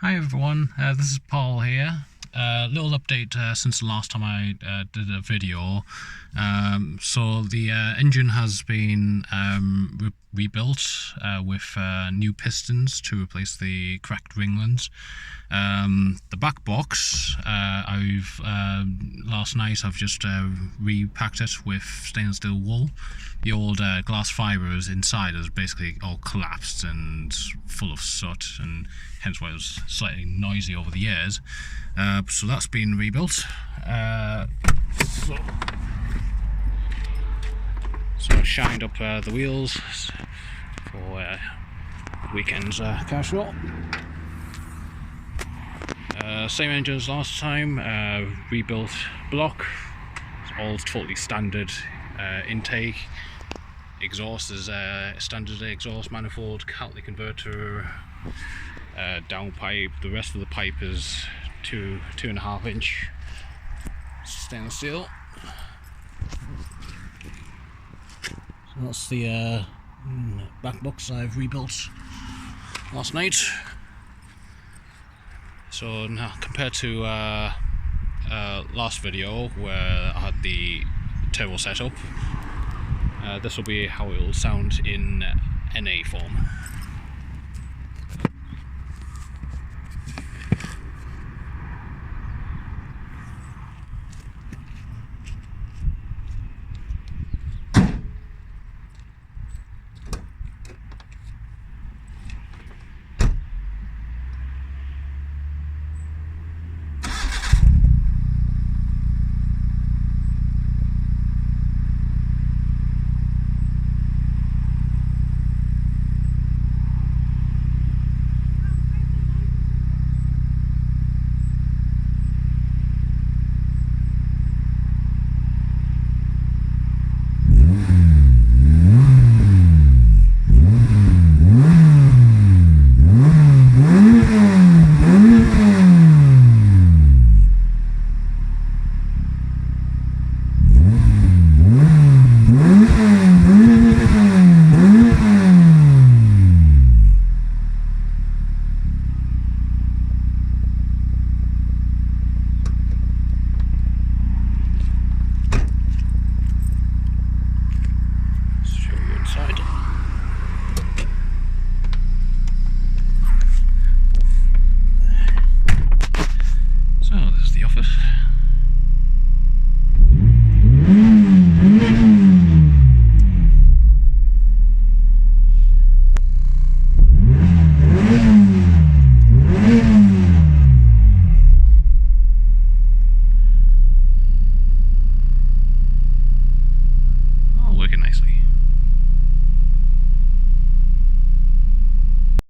Hi everyone, this is Paul here. Little update since the last time I did a video. So the engine has been rebuilt with new pistons to replace the cracked ringlets. The back box, last night I've just repacked it with stainless steel wool. The old glass fibres inside is basically all collapsed and full of soot, and hence why it was slightly noisy over the years. So that's been rebuilt. So I shined up the wheels for weekend's car show. Same engine as last time, rebuilt block. It's all totally standard intake. Exhaust is standard exhaust manifold, catalytic converter, downpipe. The rest of the pipe is 2.5 inch stainless steel. So that's the back box I've rebuilt last night. So now, compared to last video where I had the turbo setup, this will be how it will sound in NA form.